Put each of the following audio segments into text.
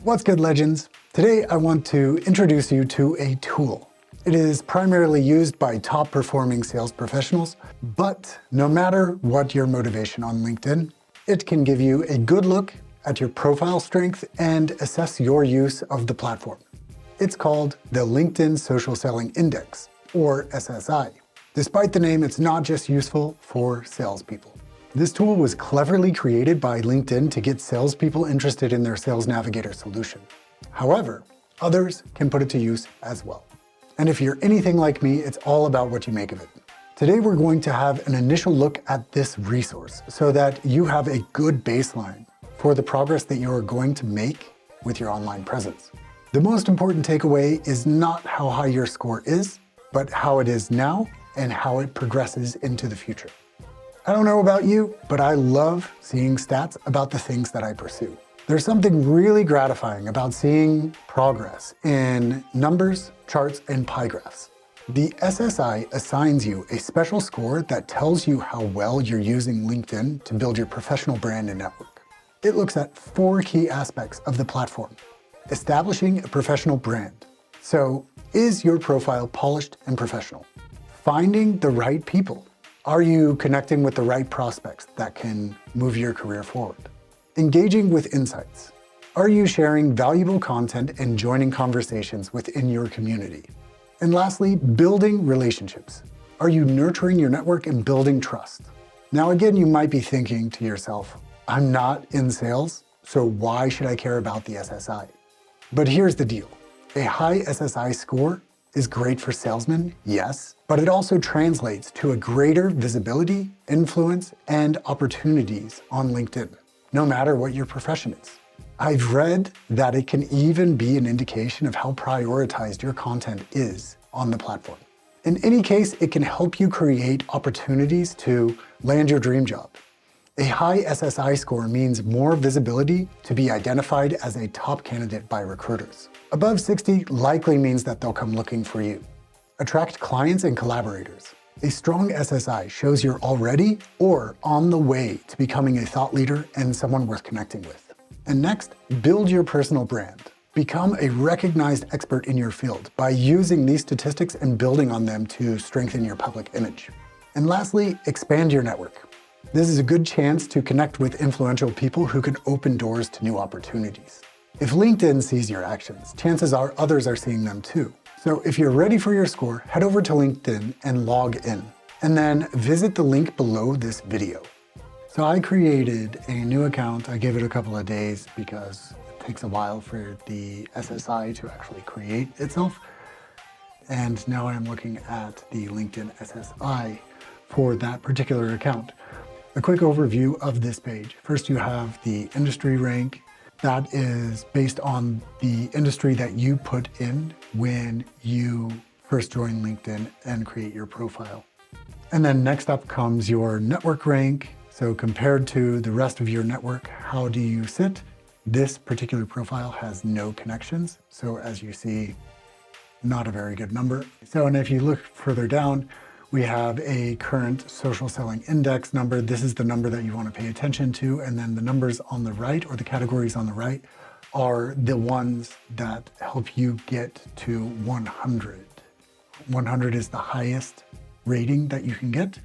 What's good, legends? Today I want to introduce you to a tool. It is primarily used by top performing sales professionals, but no matter what your motivation on LinkedIn, it can give you a good look at your profile strength and assess your use of the platform. It's called the LinkedIn Social Selling Index, or SSI. Despite the name, it's not just useful for salespeople. This tool was cleverly created by LinkedIn to get salespeople interested in their Sales Navigator solution. However, others can put it to use as well. And if you're anything like me, it's all about what you make of it. Today, we're going to have an initial look at this resource so that you have a good baseline for the progress that you are going to make with your online presence. The most important takeaway is not how high your score is, but how it is now and how it progresses into the future. I don't know about you, but I love seeing stats about the things that I pursue. There's something really gratifying about seeing progress in numbers, charts, and pie graphs. The SSI assigns you a special score that tells you how well you're using LinkedIn to build your professional brand and network. It looks at 4 key aspects of the platform. Establishing a professional brand. So, is your profile polished and professional? Finding the right people. Are you connecting with the right prospects that can move your career forward? Engaging with insights. Are you sharing valuable content and joining conversations within your community? And lastly, building relationships. Are you nurturing your network and building trust? Now again, you might be thinking to yourself, I'm not in sales, so why should I care about the SSI? But here's the deal. A high SSI score is great for salesmen, yes, but it also translates to a greater visibility, influence, and opportunities on LinkedIn, no matter what your profession is. I've read that it can even be an indication of how prioritized your content is on the platform. In any case, it can help you create opportunities to land your dream job. A high SSI score means more visibility to be identified as a top candidate by recruiters. Above 60 likely means that they'll come looking for you. Attract clients and collaborators. A strong SSI shows you're already or on the way to becoming a thought leader and someone worth connecting with. And next, build your personal brand. Become a recognized expert in your field by using these statistics and building on them to strengthen your public image. And lastly, expand your network. This is a good chance to connect with influential people who can open doors to new opportunities. If LinkedIn sees your actions, chances are others are seeing them too. So if you're ready for your score, head over to LinkedIn and log in, and then visit the link below this video. So I created a new account. I gave it a couple of days because it takes a while for the SSI to actually create itself. And now I'm looking at the LinkedIn SSI for that particular account. A quick overview of this page. First, you have the industry rank. That is based on the industry that you put in when you first join LinkedIn and create your profile. And then next up comes your network rank. So compared to the rest of your network, how do you sit? This particular profile has no connections. So as you see, not a very good number. So, and if you look further down, we have a current social selling index number. This is the number that you want to pay attention to. And then the numbers on the right, or the categories on the right, are the ones that help you get to 100. 100 is the highest rating that you can get.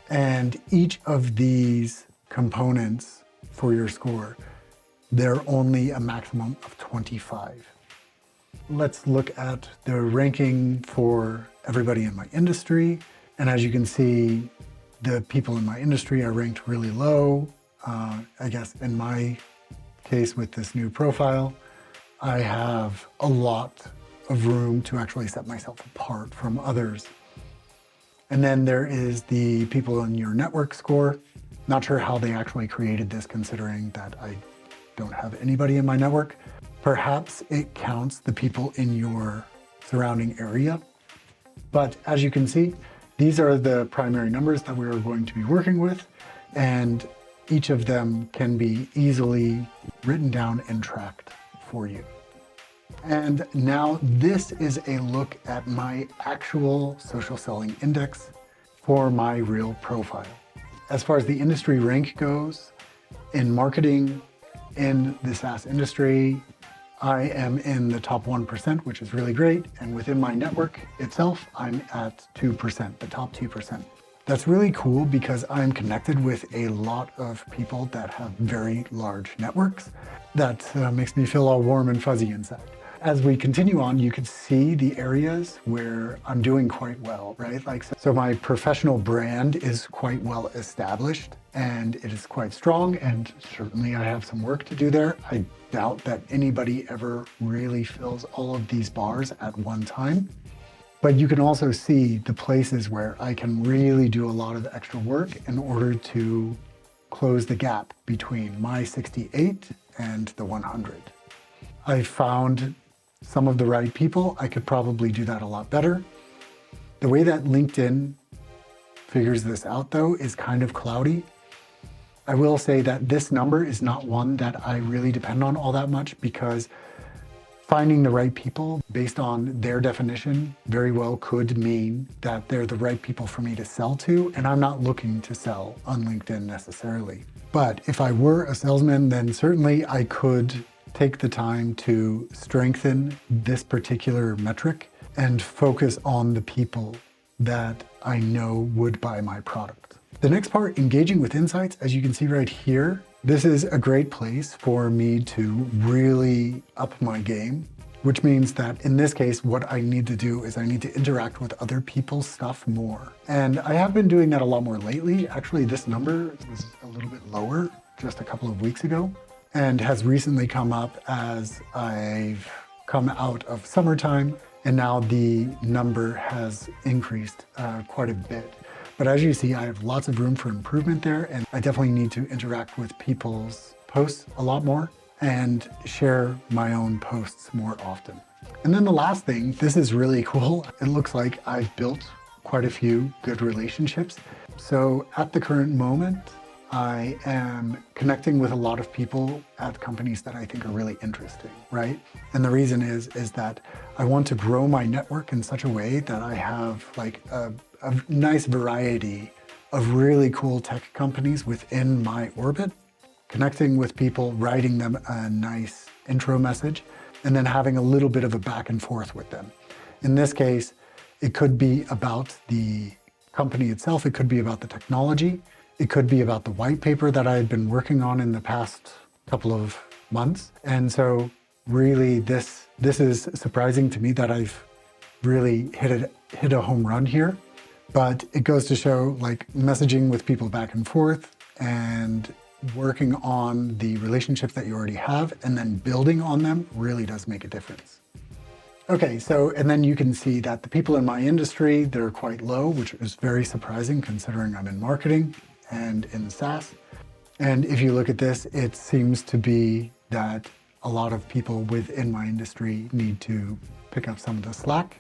And each of these components for your score, they're only a maximum of 25. Let's look at the ranking for everybody in my industry. And as you can see, the people in my industry are ranked really low. I guess in my case with this new profile, I have a lot of room to actually set myself apart from others. And then there is the people in your network score. Not sure how they actually created this, considering that I don't have anybody in my network. Perhaps it counts the people in your surrounding area. But as you can see, these are the primary numbers that we are going to be working with, and each of them can be easily written down and tracked for you. And now this is a look at my actual social selling index for my real profile. As far as the industry rank goes, in marketing, in the SaaS industry, I am in the top 1%, which is really great. And within my network itself, I'm at 2%, the top 2%. That's really cool because I'm connected with a lot of people that have very large networks. That makes me feel all warm and fuzzy inside. As we continue on, you can see the areas where I'm doing quite well, right? So my professional brand is quite well established and it is quite strong, and certainly I have some work to do there. I doubt that anybody ever really fills all of these bars at one time. But you can also see the places where I can really do a lot of extra work in order to close the gap between my 68 and the 100. I found some of the right people. I could probably do that a lot better. The way that LinkedIn figures this out, though, is kind of cloudy. I will say that this number is not one that I really depend on all that much, because finding the right people based on their definition very well could mean that they're the right people for me to sell to, and I'm not looking to sell on LinkedIn necessarily. But if I were a salesman, then certainly I could take the time to strengthen this particular metric and focus on the people that I know would buy my product. The next part, engaging with insights, as you can see right here, this is a great place for me to really up my game, which means that in this case, what I need to do is I need to interact with other people's stuff more. And I have been doing that a lot more lately. Actually, this number was a little bit lower just a couple of weeks ago and has recently come up as I've come out of summertime, and now the number has increased quite a bit. But as you see, I have lots of room for improvement there, and I definitely need to interact with people's posts a lot more and share my own posts more often. And then the last thing, this is really cool. It looks like I've built quite a few good relationships. So at the current moment, I am connecting with a lot of people at companies that I think are really interesting, right? And the reason is that I want to grow my network in such a way that I have like a nice variety of really cool tech companies within my orbit, connecting with people, writing them a nice intro message, and then having a little bit of a back and forth with them. In this case, it could be about the company itself, it could be about the technology, it could be about the white paper that I had been working on in the past couple of months. And so really this is surprising to me that I've really hit a home run here. But it goes to show, like, messaging with people back and forth and working on the relationships that you already have and then building on them really does make a difference. Okay, so, and then you can see that the people in my industry, they're quite low, which is very surprising considering I'm in marketing and in SaaS. And if you look at this, it seems to be that a lot of people within my industry need to pick up some of the slack.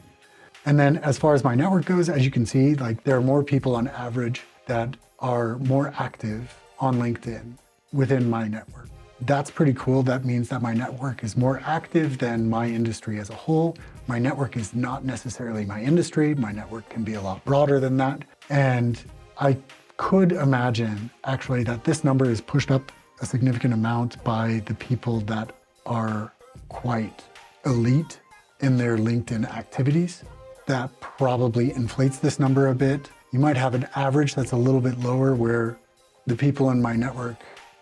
And then as far as my network goes, as you can see, like, there are more people on average that are more active on LinkedIn within my network. That's pretty cool. That means that my network is more active than my industry as a whole. My network is not necessarily my industry. My network can be a lot broader than that. And I could imagine actually that this number is pushed up a significant amount by the people that are quite elite in their LinkedIn activities. That probably inflates this number a bit. You might have an average that's a little bit lower where the people in my network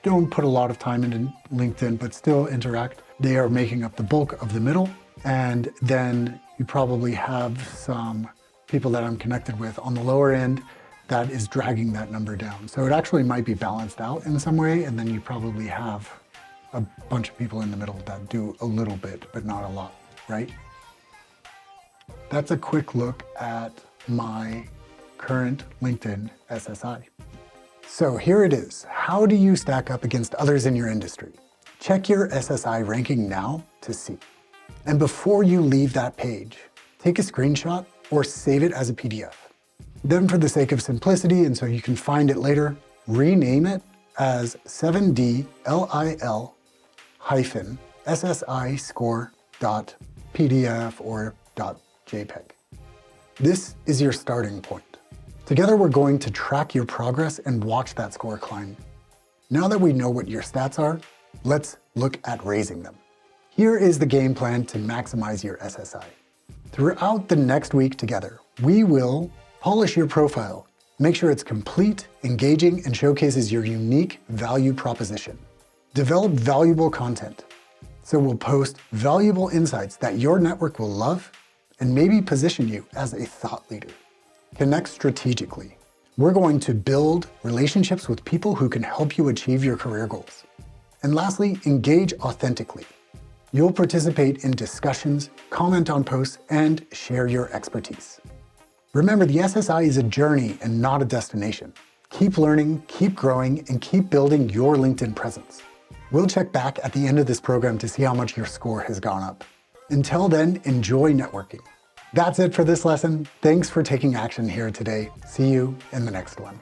don't put a lot of time into LinkedIn, but still interact. They are making up the bulk of the middle. And then you probably have some people that I'm connected with on the lower end that is dragging that number down. So it actually might be balanced out in some way. And then you probably have a bunch of people in the middle that do a little bit, but not a lot, right? That's a quick look at my current LinkedIn SSI. So here it is. How do you stack up against others in your industry? Check your SSI ranking now to see. And before you leave that page, take a screenshot or save it as a PDF. Then, for the sake of simplicity and so you can find it later, rename it as 7D-LIL-SSI-score.pdf or .jpg. This is your starting point. Together, we're going to track your progress and watch that score climb. Now that we know what your stats are, let's look at raising them. Here is the game plan to maximize your SSI. Throughout the next week together, we will polish your profile, make sure it's complete, engaging, and showcases your unique value proposition. Develop valuable content. So we'll post valuable insights that your network will love and maybe position you as a thought leader. Connect strategically. We're going to build relationships with people who can help you achieve your career goals. And lastly, engage authentically. You'll participate in discussions, comment on posts, and share your expertise. Remember, the SSI is a journey and not a destination. Keep learning, keep growing, and keep building your LinkedIn presence. We'll check back at the end of this program to see how much your score has gone up. Until then, enjoy networking. That's it for this lesson. Thanks for taking action here today. See you in the next one.